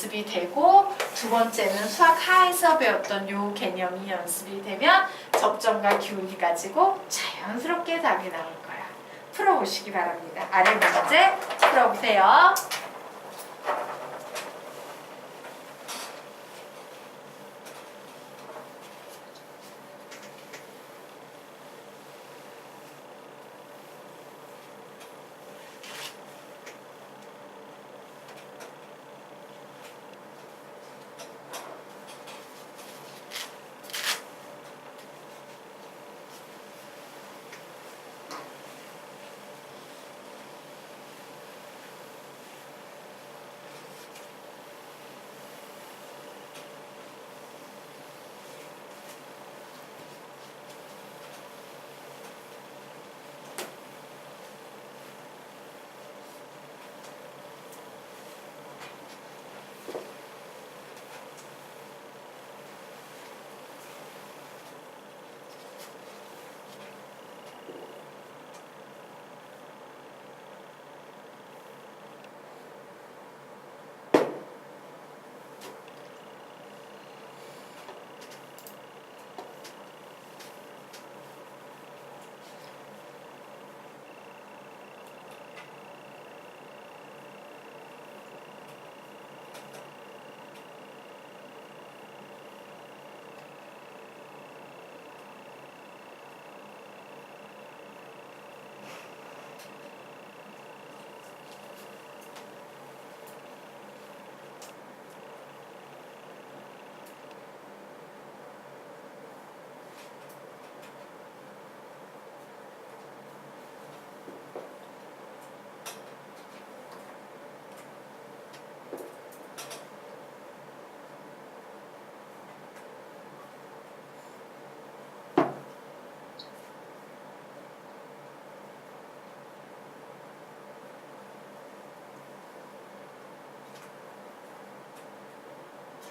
연습이 되고, 두 번째는 수학 하에서 배웠던 요 개념이 연습이 되면 접점과 기울기 가지고 자연스럽게 답이 나올 거야. 풀어보시기 바랍니다. 아래 문제 풀어보세요.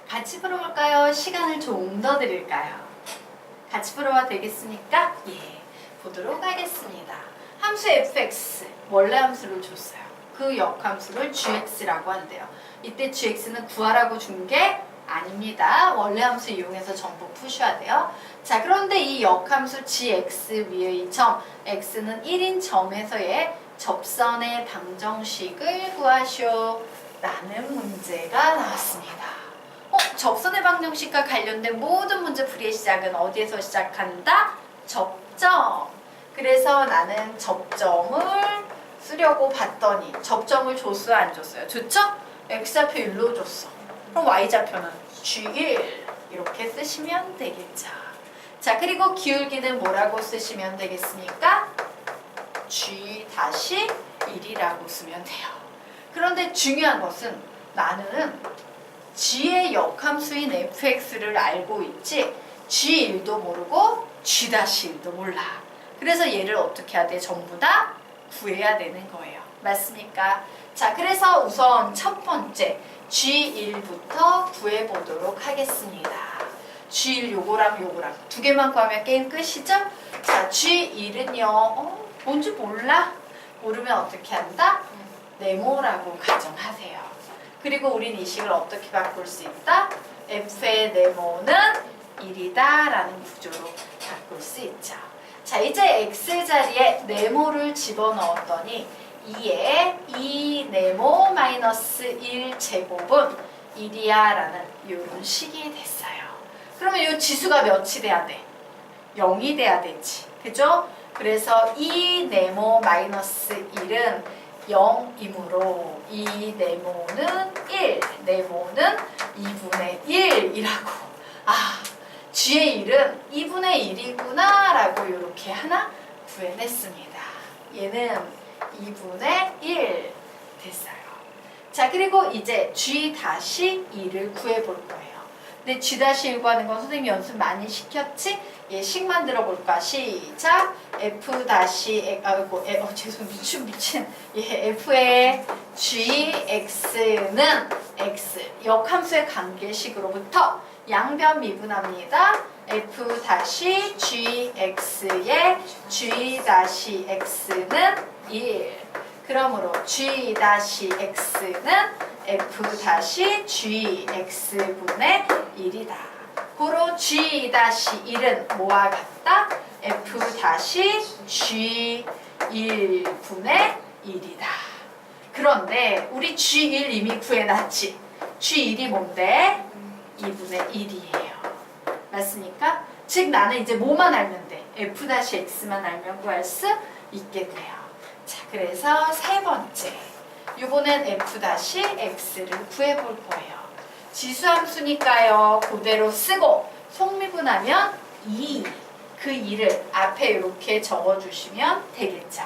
같이 풀어볼까요? 시간을 좀 더 드릴까요? 같이 풀어봐도 되겠습니까? 예, 보도록 하겠습니다. 함수 fx, 원래 함수를 줬어요. 그 역함수를 gx라고 한대요. 이때 gx는 구하라고 준 게 아닙니다. 원래 함수 이용해서 전부 푸셔야 돼요. 자, 그런데 이 역함수 gx 위의 이 점, x는 1인 점에서의 접선의 방정식을 구하시오 라는 문제가 나왔습니다. 접선의 방정식과 관련된 모든 문제풀이의 시작은 어디에서 시작한다? 접점. 그래서 나는 접점을 쓰려고 봤더니 접점을 줬어요, 안 줬어요? 줬죠? x좌표 1로 줬어. 그럼 y좌표는 g1 이렇게 쓰시면 되겠죠. 자, 그리고 기울기는 뭐라고 쓰시면 되겠습니까? g-1이라고 쓰면 돼요. 그런데 중요한 것은 나는 g의 역함수인 fx를 알고 있지 g1도 모르고 g-1도 몰라. 그래서 얘를 어떻게 해야 돼? 전부 다 구해야 되는 거예요. 맞습니까? 자, 그래서 우선 첫 번째 g1부터 구해보도록 하겠습니다. g1 요거랑 요거랑 두 개만 구하면 게임 끝이죠? 자, g1은요 뭔지 몰라? 모르면 어떻게 한다? 네모라고 가정하세요. 그리고 우린 이 식을 어떻게 바꿀 수 있다? f의 네모는 1이다 라는 구조로 바꿀 수 있죠. 자, 이제 x 자리에 네모를 집어넣었더니 2에 2 네모 마이너스 1 제곱은 1이야 라는 이런 식이 됐어요. 그러면 이 지수가 몇이 돼야 돼? 0이 돼야 되지. 그죠? 그래서 2 네모 마이너스 1은 0이므로 이 네모는 1, 네모는 2분의 1이라고. 아, g의 1은 2분의 1이구나 라고 이렇게 하나 구해냈습니다. 얘는 2분의 1 됐어요. 자, 그리고 이제 g-2를 구해볼 거예요. 근데 g-1 구하는 건 선생님 연습 많이 시켰지? 예, 식 만들어 볼까? 시작! 죄송, 미친. 예, f의 gx는 x, 역함수의 관계식으로부터 양변 미분합니다. f-gx의 g-x는 1. 그러므로 g-x는 F-GX분의 1이다. 고로 G-1은 뭐와 같다? F-G1분의 1이다. 그런데 우리 G1 이미 구해놨지? G1이 뭔데? 2분의 1이에요. 맞습니까? 즉 나는 이제 뭐만 알면 돼? F-X만 알면 구할 수 있겠네요. 자, 그래서 세 번째. 이번엔 F-X를 구해볼 거예요. 지수함수니까요. 그대로 쓰고 속미분하면 2. 그 2를 앞에 이렇게 적어주시면 되겠죠.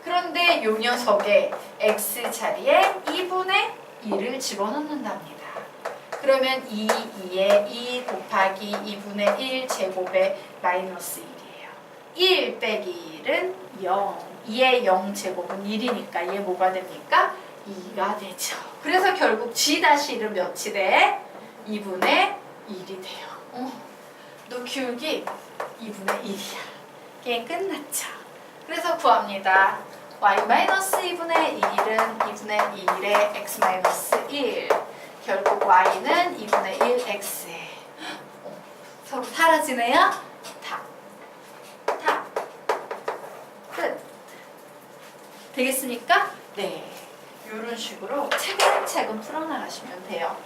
그런데 요 녀석의 X 자리에 2분의 1을 집어넣는답니다. 그러면 2에 2 곱하기 2분의 1 제곱에 마이너스 1이에요. 1 빼기 1은 0. 2의 0 제곱은 1이니까 얘 뭐가 됩니까? 2가 되죠. 그래서 결국 G-1은 몇이 돼? 2분의 1이 돼요. 너 기울기 2분의 1이야. 게임 끝났죠. 그래서 구합니다. y-2분의 1은 2분의 1의 x-1. 결국 y는 2분의 1x에. 서로 사라지네요. 답. 끝. 되겠습니까? 네. 이런 식으로 차근차근 풀어나가시면 돼요.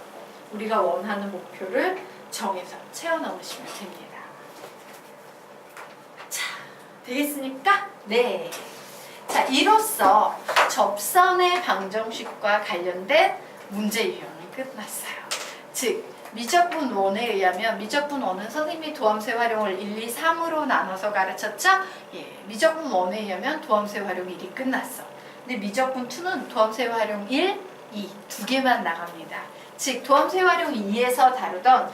우리가 원하는 목표를 정해서 채워넣으시면 됩니다. 자, 되겠습니까? 네. 자, 이로써 접선의 방정식과 관련된 문제 유형이 끝났어요. 즉, 미적분 1에 의하면 미적분 1은 선생님이 도함수의 활용을 1, 2, 3으로 나눠서 가르쳤죠? 예, 미적분 1에 의하면 도함수의 활용 1이 끝났어. 근데 미적분 2는 도함수의 활용 1, 2 두 개만 나갑니다. 즉 도함수의 활용 2에서 다루던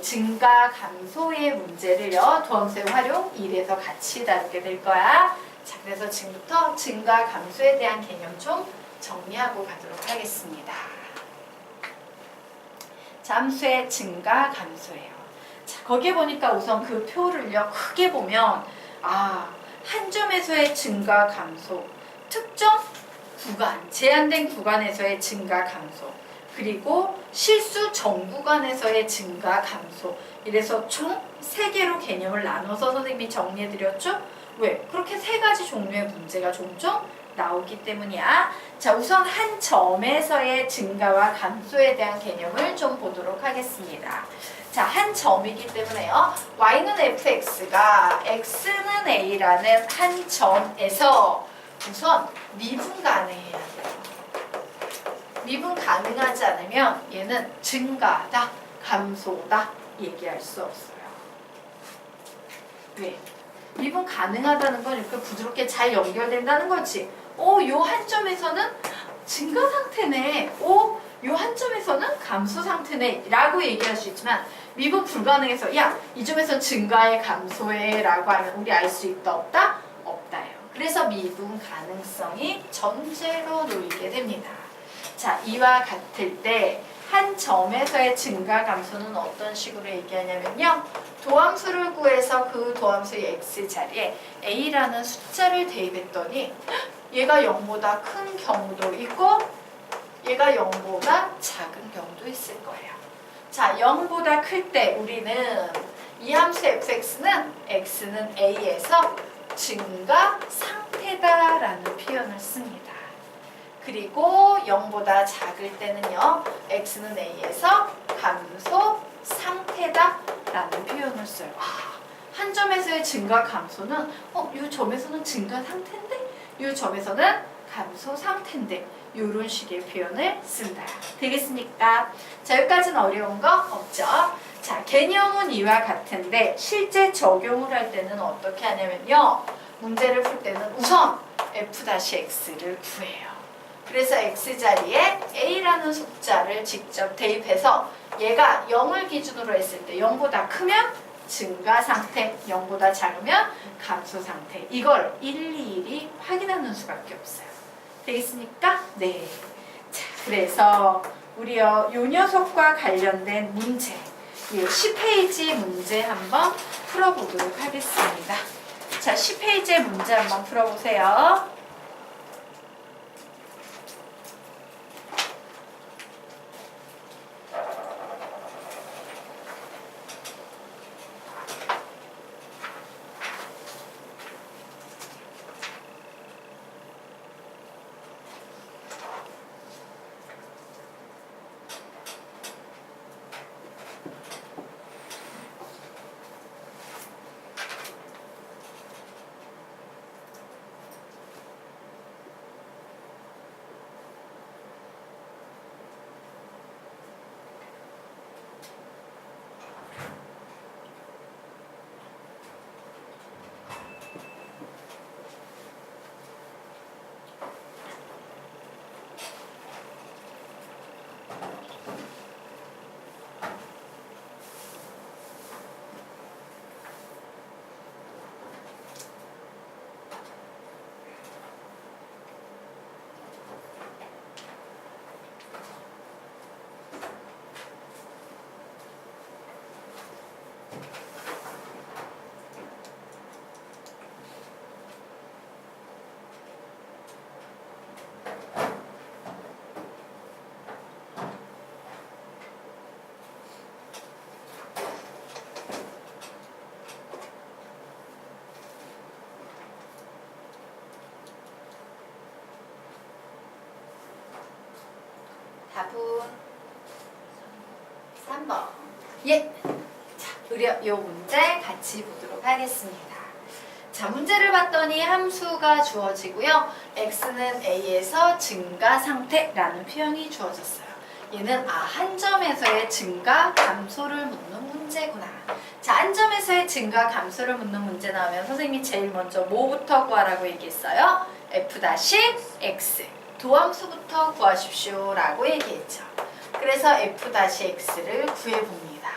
증가 감소의 문제를요 도함수의 활용 1에서 같이 다루게 될 거야. 자, 그래서 지금부터 증가 감소에 대한 개념 좀 정리하고 가도록 하겠습니다. 함수의 증가 감소예요. 자, 거기에 보니까 우선 그 표를요 크게 보면 한 점에서의 증가 감소, 특정 구간, 제한된 구간에서의 증가 감소, 그리고 실수 전 구간에서의 증가 감소. 이래서 총 3개로 개념을 나눠서 선생님이 정리해드렸죠? 왜? 그렇게 3가지 종류의 문제가 종종 나오기 때문이야. 자, 우선 한 점에서의 증가와 감소에 대한 개념을 좀 보도록 하겠습니다. 자, 한 점이기 때문에요. y는 fx가 x는 a라는 한 점에서 우선 미분 가능해야 돼요. 미분 가능하지 않으면 얘는 증가다, 감소다 얘기할 수 없어요. 왜? 미분 가능하다는 건 이렇게 부드럽게 잘 연결된다는 거지. 요 한 점에서는 증가 상태네. 요 한 점에서는 감소 상태네. 라고 얘기할 수 있지만 미분 불가능해서 야, 이 점에서 증가해, 감소해 라고 하면 우리 알 수 있다, 없다? 없다요. 그래서 미분 가능성이 전제로 놓이게 됩니다. 자, 이와 같을 때 한 점에서의 증가 감소는 어떤 식으로 얘기하냐면요. 도함수를 구해서 그 도함수의 x 자리에 a라는 숫자를 대입했더니 얘가 0보다 큰 경우도 있고 얘가 0보다 작은 경우도 있을 거예요. 자, 0보다 클 때 우리는 이 함수 fx는 x는 a에서 증가 상태다라는 표현을 씁니다. 그리고 0보다 작을 때는요. x는 a에서 감소 상태다라는 표현을 써요. 한 점에서의 증가 감소는 이 점에서는 증가 상태인데 이 점에서는 감소 상태인데 이런 식의 표현을 쓴다. 되겠습니까? 자, 여기까지는 어려운 거 없죠? 자, 개념은 이와 같은데 실제 적용을 할 때는 어떻게 하냐면요. 문제를 풀 때는 우선 f-x를 구해요. 그래서 x자리에 a라는 숫자를 직접 대입해서 얘가 0을 기준으로 했을 때 0보다 크면 증가 상태, 0보다 작으면 감소 상태. 이걸 일일이 확인하는 수밖에 없어요. 되겠습니까? 네. 자, 그래서 우리요 녀석과 관련된 문제 10페이지 문제 한번 풀어보도록 하겠습니다. 자, 10페이지의 문제 한번 풀어보세요. 답은 3번. 예. 자, 우리 이 문제 같이 보도록 하겠습니다. 자, 문제를 봤더니 함수가 주어지고요. x는 a에서 증가 상태라는 표현이 주어졌어요. 얘는 한 점에서의 증가 감소를 묻는 문제구나. 자, 한 점에서의 증가 감소를 묻는 문제 나오면 선생님이 제일 먼저 뭐부터 구하라고 얘기했어요? f-x. 도함수부터 구하십시오 라고 얘기했죠. 그래서 f-x를 구해봅니다.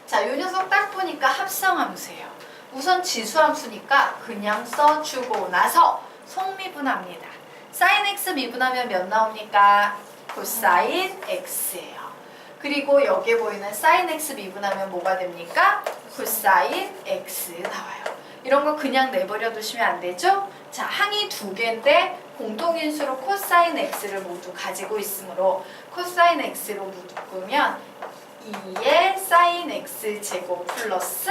자, 이 녀석 딱 보니까 합성함수예요. 우선 지수함수니까 그냥 써주고 나서 속미분합니다. sin x 미분하면 몇 나옵니까? 코사인 x예요. 그리고 여기에 보이는 sin x 미분하면 뭐가 됩니까? 코사인 x 나와요. 이런 거 그냥 내버려 두시면 안 되죠? 자, 항이 두 개인데 공통인수로 코사인 x를 모두 가지고 있으므로 코사인 x로 묶으면 2의 sin x 제곱 플러스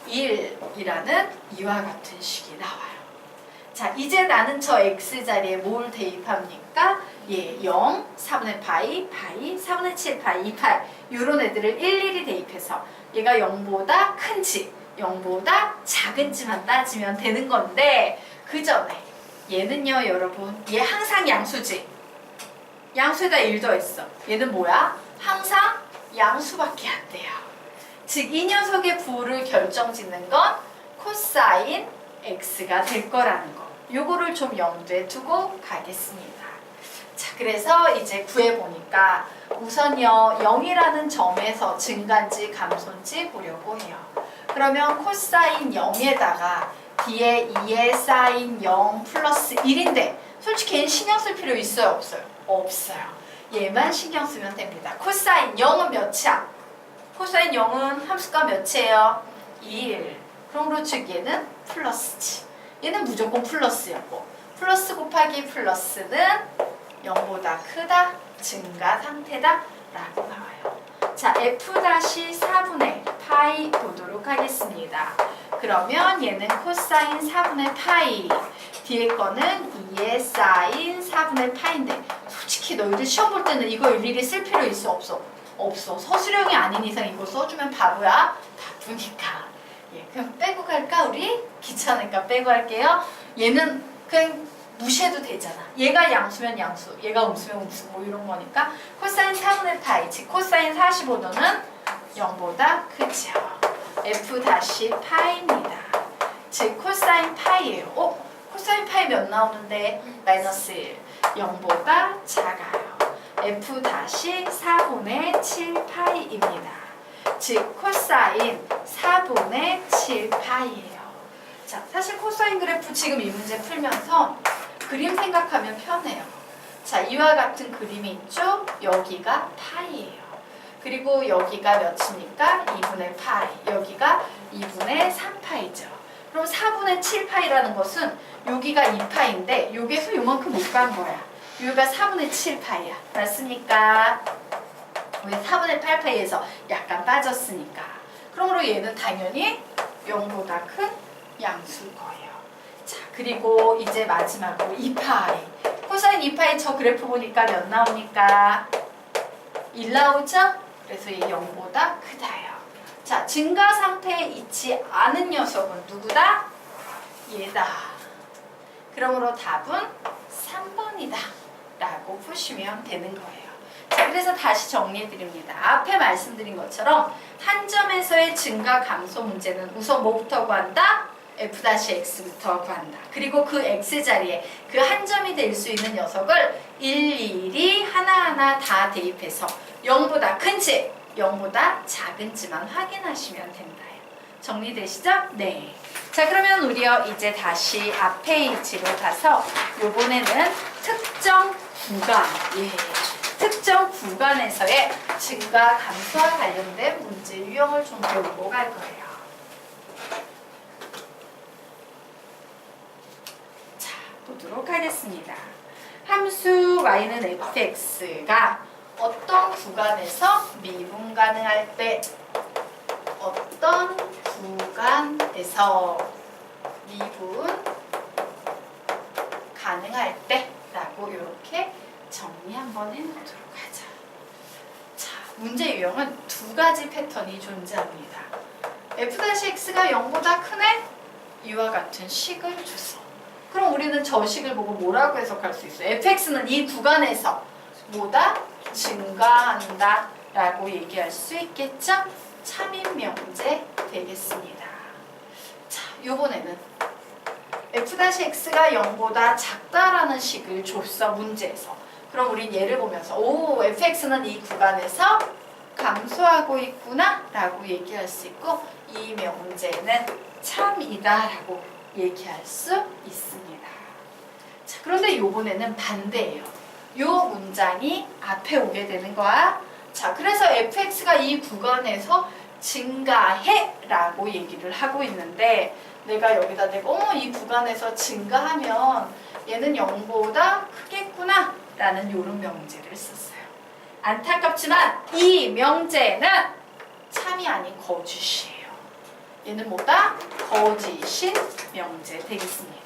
1이라는 이와 같은 식이 나와요. 자, 이제 나는 저 x 자리에 뭘 대입합니까? 예, 0, 4분의 파이, 4분의 7 파이, 2파이 이런 애들을 일일이 대입해서 얘가 0보다 큰지 0보다 작은지만 따지면 되는 건데 그 전에 얘는요 여러분 얘 항상 양수지. 양수에다 1 더했어. 얘는 뭐야? 항상 양수밖에 안 돼요. 즉 이 녀석의 부호를 결정짓는 건 코사인 x가 될 거라는 거. 요거를 좀 염두에 두고 가겠습니다. 자, 그래서 이제 구해보니까 우선요 0이라는 점에서 증가인지 감소인지 보려고 해요. 그러면 코사인 0에다가 뒤에 2의 사인 0 플러스 1인데 솔직히 얘는 신경 쓸 필요 있어요? 없어요? 없어요. 얘만 신경 쓰면 됩니다. 코사인 0은 몇이야? 코사인 0은 함수가 몇이에요? 1. 그러므로 즉 얘는 플러스지. 얘는 무조건 플러스였고 플러스 곱하기 플러스는 0보다 크다, 증가 상태다 라고 나와요. 자, f-4분의 파이 보도록 하겠습니다. 그러면 얘는 코사인 4분의 파이, 뒤에 거는 2의 사인 4분의 파인데 솔직히 너희들 시험 볼 때는 이거 일일이 쓸 필요 있어? 없어? 없어. 서술형이 아닌 이상 이거 써주면 바보야? 바쁘니까. 예, 그냥 빼고 갈까 우리? 귀찮으니까 빼고 할게요. 얘는 그냥 무시해도 되잖아. 얘가 양수면 양수, 얘가 음수면 음수 뭐 이런 거니까 코사인 4분의 파이, 즉 코사인 45도는 0보다 크죠. f-파이입니다. 즉 코사인 파이예요. 코사인 파이 몇 나오는데? 마이너스 1. 0보다 작아요. f-4분의 7파이입니다. 즉 코사인 4분의 7파이예요. 자, 사실 코사인 그래프 지금 이 문제 풀면서 그림 생각하면 편해요. 자, 이와 같은 그림이 있죠? 여기가 파이예요. 그리고 여기가 몇입니까? 2분의 파이. 여기가 2분의 3파이죠. 그럼 4분의 7파이라는 것은 여기가 2파인데 여기에서 요만큼 못 간 거야. 여기가 4분의 7파이야. 맞습니까? 왜 4분의 8파이에서 약간 빠졌으니까. 그러므로 얘는 당연히 0보다 큰 양수일 거예요. 자, 그리고 이제 마지막으로 2파이. 코사인 2파이 저 그래프 보니까 몇 나옵니까? 1 나오죠? 그래서 얘 0보다 크다요. 자, 증가 상태에 있지 않은 녀석은 누구다? 얘다. 그러므로 답은 3번이다 라고 푸시면 되는 거예요. 자, 그래서 다시 정리해드립니다. 앞에 말씀드린 것처럼 한 점에서의 증가 감소 문제는 우선 뭐부터 구한다? f-x부터 구한다. 그리고 그 x 자리에 그 한 점이 될 수 있는 녀석을 일일이 하나하나 다 대입해서 0보다 큰지 0보다 작은지만 확인하시면 된다. 정리되시죠? 네. 자, 그러면 우리요 이제 다시 앞 페이지로 가서 요번에는 특정 구간, 특정 구간에서의 증가 감소와 관련된 문제 유형을 좀 배우고 갈 거예요. 보도록 하겠습니다. 함수 y는 fx가 어떤 구간에서 미분 가능할 때, 어떤 구간에서 미분 가능할 때 라고 이렇게 정리 한번 해놓도록 하자. 자, 문제 유형은 두 가지 패턴이 존재합니다. f-x가 0보다 크네? 이와 같은 식을 줬어. 그럼 우리는 저 식을 보고 뭐라고 해석할 수 있어요? fx는 이 구간에서 뭐다? 증가한다 라고 얘기할 수 있겠죠? 참인 명제 되겠습니다. 자, 요번에는 f-x가 0보다 작다라는 식을 줬어, 문제에서. 그럼 우린 예를 보면서 오, fx는 이 구간에서 감소하고 있구나 라고 얘기할 수 있고, 이 명제는 참이다 라고 얘기할 수 있습니다. 자, 그런데 요번에는 반대예요. 요 문장이 앞에 오게 되는 거야. 자, 그래서 fx가 이 구간에서 증가해 라고 얘기를 하고 있는데, 내가 여기다 이 구간에서 증가하면 얘는 0보다 크겠구나 라는 요런 명제를 썼어요. 안타깝지만 이 명제는 참이 아닌 거짓이에요. 얘는 뭐다? 거짓인 명제 되겠습니다.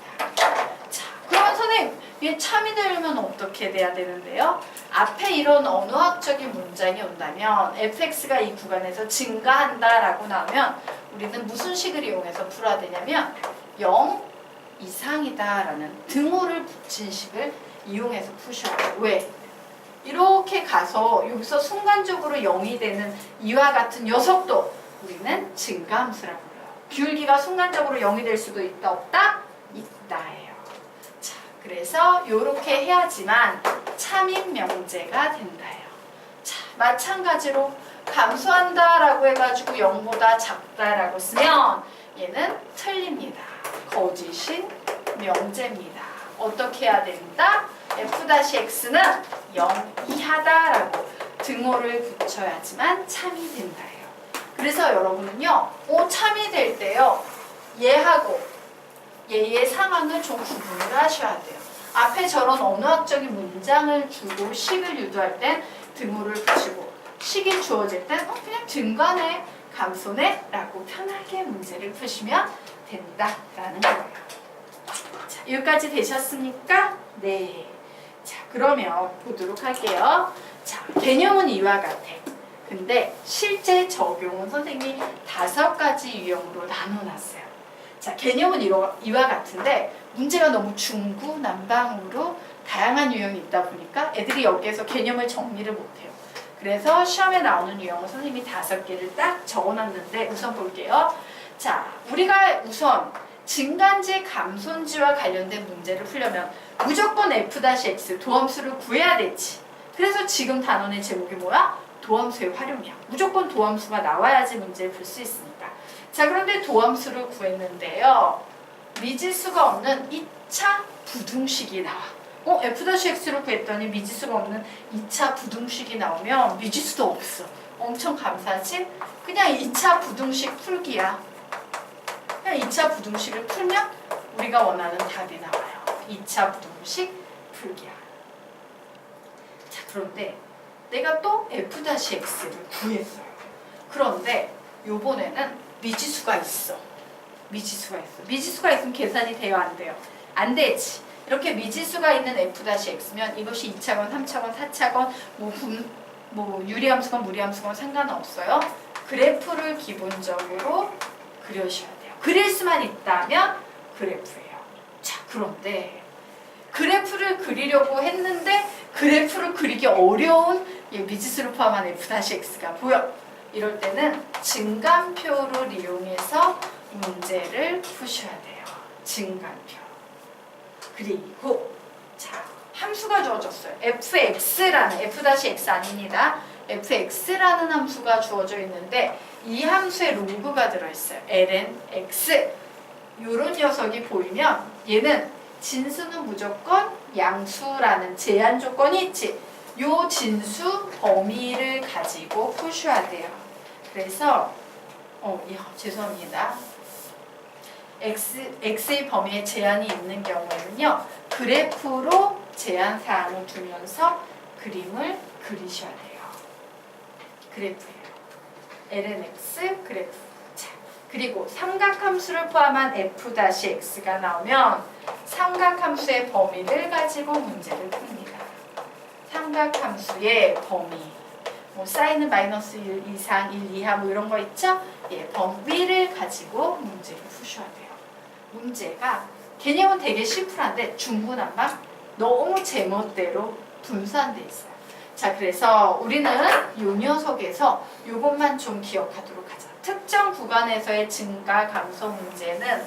자, 그러면 선생님, 얘 참이 되려면 어떻게 돼야 되는데요? 앞에 이런 언어학적인 문장이 온다면 fx가 이 구간에서 증가한다 라고 나오면 우리는 무슨 식을 이용해서 풀어야 되냐면 0 이상이다 라는 등호를 붙인 식을 이용해서 푸셔야 돼요. 왜? 이렇게 가서 여기서 순간적으로 0이 되는 이와 같은 녀석도 우리는 증가함수라고 불러요. 기울기가 순간적으로 0이 될 수도 있다, 없다? 있다예요. 자, 그래서 이렇게 해야지만 참인 명제가 된다예요. 자, 마찬가지로 감소한다라고 해가지고 0보다 작다라고 쓰면 얘는 틀립니다. 거짓인 명제입니다. 어떻게 해야 된다? f-x는 0 이하다라고 등호를 붙여야지만 참이 된다예요. 그래서 여러분은요, 참이 될 때요, 얘하고 얘의 상황을 좀 구분을 하셔야 돼요. 앞에 저런 언어학적인 문장을 주고 식을 유도할 땐 등호를 붙이고, 식이 주어질 땐 그냥 증가네, 감소네 라고 편하게 문제를 푸시면 된다라는 거예요. 자, 여기까지 되셨습니까? 네. 자, 그러면 보도록 할게요. 자, 개념은 이와 같아. 근데 실제 적용은 선생님이 5가지 유형으로 나눠놨어요. 자, 개념은 이와 같은데 문제가 너무 중구난방으로 다양한 유형이 있다 보니까 애들이 여기에서 개념을 정리를 못해요. 그래서 시험에 나오는 유형은 선생님이 5개를 딱 적어놨는데 우선 볼게요. 자, 우리가 우선 증가인지 감소인지와 관련된 문제를 풀려면 무조건 f-x 도함수를 구해야 되지. 그래서 지금 단원의 제목이 뭐야? 도함수의 활용이야. 무조건 도함수가 나와야지 문제를 풀 수 있으니까. 자, 그런데 도함수를 구했는데요, 미지수가 없는 2차 부등식이 나와. f-x를 구했더니 미지수가 없는 2차 부등식이 나오면 미지수도 없어. 엄청 감사하지? 그냥 2차 부등식 풀기야. 그냥 2차 부등식을 풀면 우리가 원하는 답이 나와요. 2차 부등식 풀기야. 자, 그런데 내가 또 f-x를 구했어요. 그런데 요번에는 미지수가 있어. 미지수가 있으면 계산이 돼요, 안 돼요? 안 되지. 이렇게 미지수가 있는 f-x면 이것이 2차건, 3차건, 4차건, 유리함수건, 무리함수건 상관없어요. 그래프를 기본적으로 그려주셔야 돼요. 그릴 수만 있다면 그래프예요. 자, 그런데 그래프를 그리려고 했는데 그래프를 그리기 어려운 미지수를 포함한 f-x가 보여. 이럴 때는 증간표를 이용해서 문제를 푸셔야 돼요. 증간표. 그리고 자, 함수가 주어졌어요. fx라는, f-x 아닙니다. fx라는 함수가 주어져 있는데 이 함수에 로그가 들어있어요. ln x. 요런 녀석이 보이면 얘는 진수는 무조건 양수라는 제한 조건이 있지. 요 진수 범위를 가지고 푸셔야 돼요. 그래서 죄송합니다. x의 범위에 제한이 있는 경우에는요. 그래프로 제한 사항을 두면서 그림을 그리셔야 돼요. 그래프예요. lnx 그래프. 자, 그리고 삼각함수를 포함한 f-x가 나오면 삼각함수의 범위를 가지고 문제를 풉니다. 삼각함수의 범위. 뭐 사인은 마이너스 1 이상, 1 이하 뭐 이런 거 있죠? 예, 범위를 가지고 문제를 푸셔야 돼요. 문제가 개념은 되게 심플한데 중구난방 너무 제멋대로 분산돼 있어요. 자, 그래서 우리는 이 녀석에서 이것만 좀 기억하도록 하자. 특정 구간에서의 증가 감소 문제는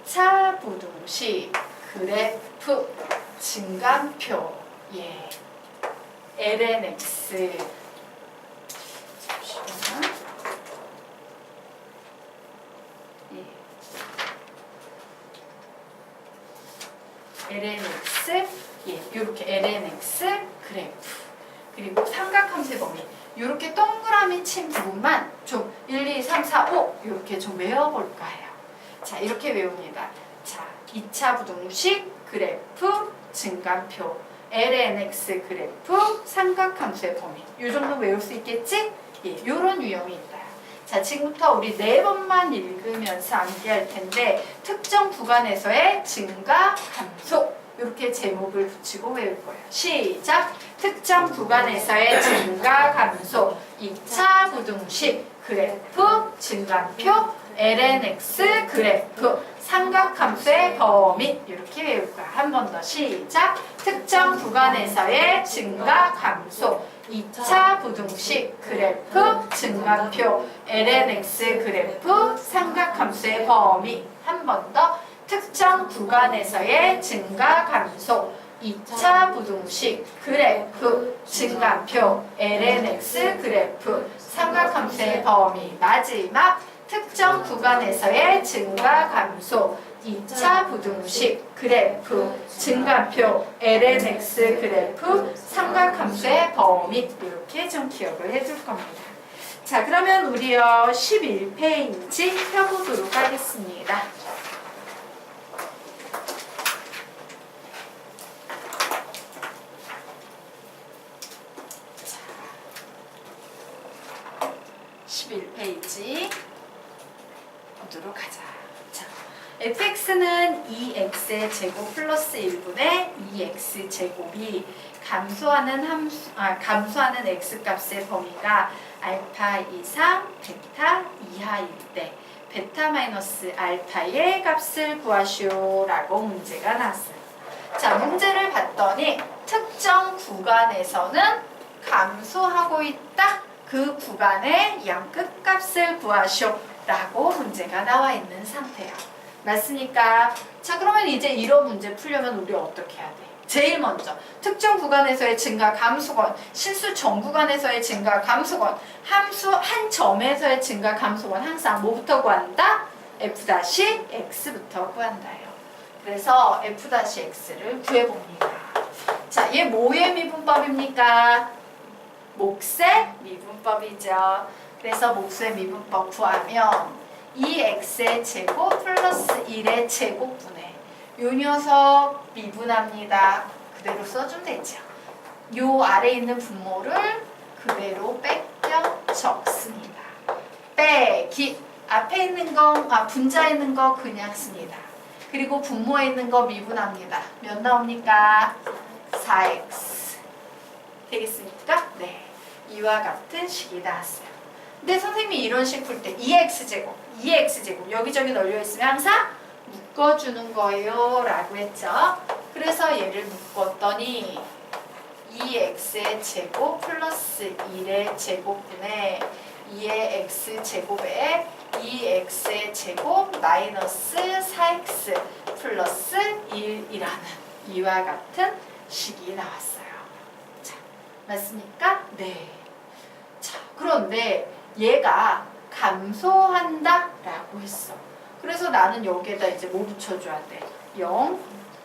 2차 부등식 그래프 증감표 예 lnx 잠시만 lnx 이렇게 lnx 그래프 그리고 삼각함수의 범위 이렇게 동그라미 친 부분만 좀 1, 2, 3, 4, 5 이렇게 좀 외워볼까 해요. 자, 이렇게 외웁니다. 자, 2차 부등식 그래프 증감표 lnx 그래프 삼각함수의 범위 이 정도 외울 수 있겠지? 예, 이런 유형이 있다. 자, 지금부터 우리 4번만 읽으면서 암기할 텐데 특정 구간에서의 증가 감소 이렇게 제목을 붙이고 외울 거예요. 시작! 특정 구간에서의 증가 감소 2차 부등식 그래프 증감표 lnx 그래프 삼각함수의 범위 이렇게 외울 거야. 한 번 더 시작! 특정 구간에서의 증가 감소 2차 부등식 그래프 증감표 lnx 그래프 삼각함수의 범위 한 번 더 특정 구간에서의 증가 감소 2차 부등식 그래프 증감표 lnx 그래프 삼각함수의 범위 마지막 특정 구간에서의 증가 감소 2차 부등식 그래프 증감표 lnx 그래프 삼각함수의 범위 이렇게 좀 기억을 해줄 겁니다. 자, 그러면 우리요 11페이지 펴보도록 하겠습니다. 자, 11페이지 보도록 하자. 자, fx는 2x의 제곱 플러스 1분의 2x 제곱이 감소하는 x값의 범위가 알파 이상 베타 이하일 때 베타 마이너스 알파의 값을 구하시오라고 문제가 나왔어요. 자, 문제를 봤더니 특정 구간에서는 감소하고 있다. 그 구간의 양 끝값을 구하시오라고 문제가 나와 있는 상태예요. 맞습니까? 자, 그러면 이제 이런 문제 풀려면 우리 어떻게 해야 돼? 제일 먼저 특정 구간에서의 증가 감소건, 실수 전 구간에서의 증가 감소건, 함수 한 점에서의 증가 감소건 항상 뭐부터 구한다? f-x부터 구한다요. 그래서 f-x를 구해봅니다. 자, 얘 뭐의 미분법입니까? 몫의 미분법이죠. 그래서 몫의 미분법 구하면 2x의 제곱 플러스 1의 제곱분의 요 녀석 미분합니다. 그대로 써주면 되죠. 요 아래에 있는 분모를 그대로 뺏겨 적습니다. 빼기 앞에 있는 거, 분자에 있는 거 그냥 씁니다. 그리고 분모에 있는 거 미분합니다. 몇 나옵니까? 4x 되겠습니까? 네, 이와 같은 식이 나왔어요. 근데 선생님이 이런 식 풀 때 2x제곱 여기저기 널려 있으면 항상 묶어주는 거예요 라고 했죠. 그래서 얘를 묶었더니 2x의 제곱 플러스 1의 제곱분의 2의 x제곱에 2x의 제곱 마이너스 4x 플러스 1이라는 이와 같은 식이 나왔어요. 자, 맞습니까? 네. 자, 그런데 얘가 감소한다 라고 했어. 그래서 나는 여기에다 이제 뭐 붙여줘야 돼? 0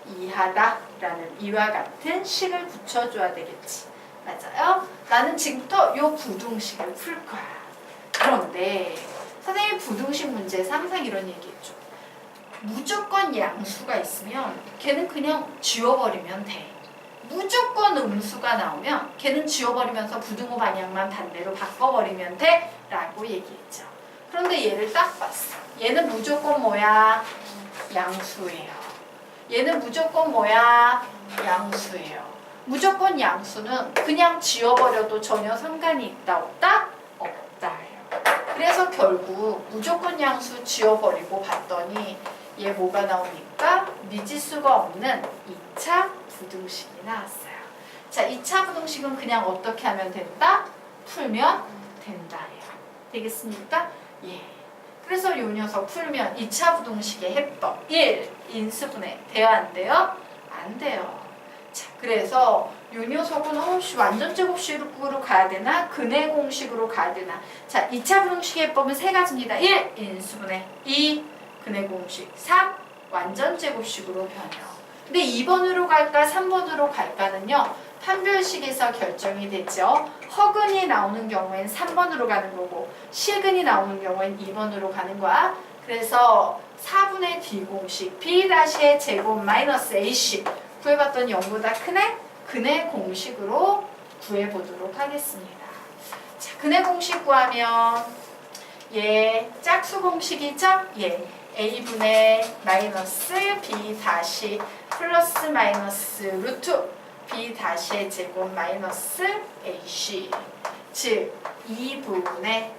이하다 라는 이와 같은 식을 붙여줘야 되겠지. 맞아요? 나는 지금부터 요 부등식을 풀 거야. 그런데 선생님 부등식 문제에서 항상 이런 얘기했죠. 무조건 양수가 있으면 걔는 그냥 지워버리면 돼. 무조건 음수가 나오면 걔는 지워버리면서 부등호 방향만 반대로 바꿔버리면 돼 라고 얘기했죠. 그런데 얘를 딱 봤어. 얘는 무조건 뭐야? 양수예요. 얘는 무조건 뭐야? 양수예요. 무조건 양수는 그냥 지워버려도 전혀 상관이 있다 없다? 없다예요. 그래서 결국 무조건 양수 지워버리고 봤더니 얘 뭐가 나오니까 미지수가 없는 2차 부등식이 나왔어요. 자, 2차 부등식은 그냥 어떻게 하면 된다? 풀면 된다예요. 되겠습니까? 예. 그래서 요 녀석 풀면 2차 부등식의 해법 1. 인수분해 돼요? 안 돼요? 안 돼요. 자, 그래서 요 녀석은 완전 제곱식으로 가야 되나? 근해 공식으로 가야 되나? 자, 2차 부등식의 해법은 세 가지입니다. 1. 인수분해 2. 근해 공식 3. 완전 제곱식으로 변형. 근데 2번으로 갈까 3번으로 갈까는요. 판별식에서 결정이 되죠. 허근이 나오는 경우엔 3번으로 가는 거고 실근이 나오는 경우엔 2번으로 가는 거야. 그래서 4분의 D 공식 B-의 제곱 마이너스 AC 구해봤더니 0보다 크네? 근해 공식으로 구해보도록 하겠습니다. 자, 근해 공식 구하면 얘 짝수 공식이죠? 예. A분의 마이너스 B 다시 플러스 마이너스 루트 B-의 제곱 마이너스 AC 즉 2분의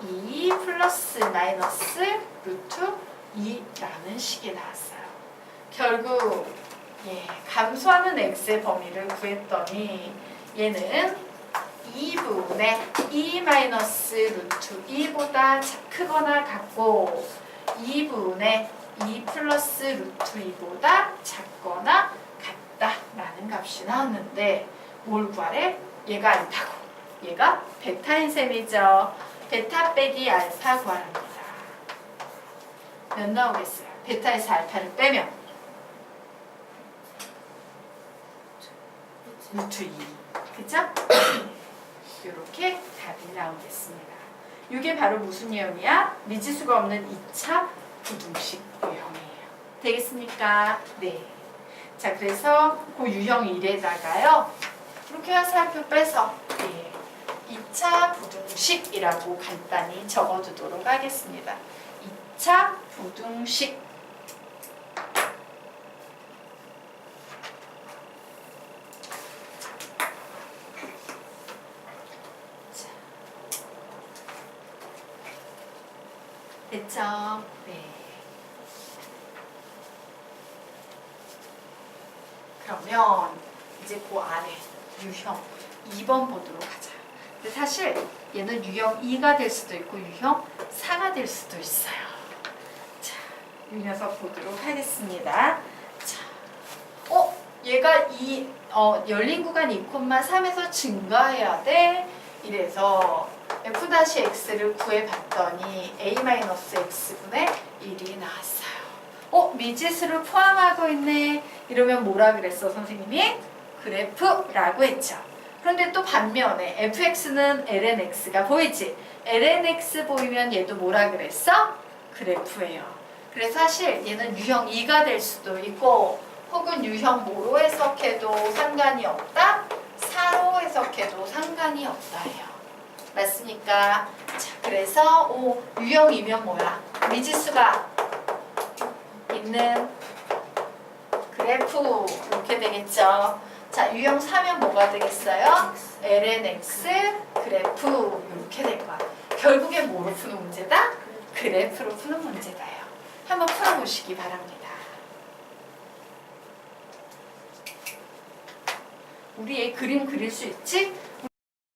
2 플러스 마이너스 루트 2라는 식이 나왔어요. 결국 예, 감소하는 x의 범위를 구했더니 얘는 2분의 2 마이너스 루트 2보다 크거나 같고 2분의 2 플러스 루트 2보다 작거나 같다라는 값이 나왔는데 뭘 구하래? 얘가 알파고 얘가 베타인 셈이죠. 베타 빼기 알파 구하랍니다. 몇 나오겠어요? 베타에서 알파를 빼면 루트 2 그죠? 이렇게 답이 나오겠습니다. 이게 바로 무슨 유형이야? 미지수가 없는 2차 부등식 유형이에요. 되겠습니까? 네. 자, 그래서 그 유형 1에다가요. 이렇게 화살표 빼서 예, 2차 부등식이라고 간단히 적어두도록 하겠습니다. 2차 부등식 됐죠? 네. 그러면 이제 그 아래 유형 2번 보도록 하자. 근데 사실 얘는 유형 2가 될 수도 있고 유형 4가 될 수도 있어요. 자, 이 녀석 보도록 하겠습니다. 자, 얘가 열린 구간 2,3에서 증가해야 돼. 이래서 f-x를 구해봤더니 a-x분의 1이 나왔어요. 미지수를 포함하고 있네. 이러면 뭐라 그랬어 선생님이? 그래프라고 했죠. 그런데 또 반면에 fx는 lnx가 보이지? lnx 보이면 얘도 뭐라 그랬어? 그래프예요. 그래서 사실 얘는 유형 2가 될 수도 있고 혹은 유형 뭐로 해석해도 상관이 없다? 4로 해석해도 상관이 없다예요. 맞습니까? 자, 그래서 유형이면 뭐야? 미지수가 있는 그래프 이렇게 되겠죠. 자, 유형 4면 뭐가 되겠어요? lnx 그래프 이렇게 될 거야. 결국엔 뭐로 푸는 문제다? 그래프로 푸는 문제다요. 한번 풀어보시기 바랍니다. 우리 애 그림 그릴 수 있지?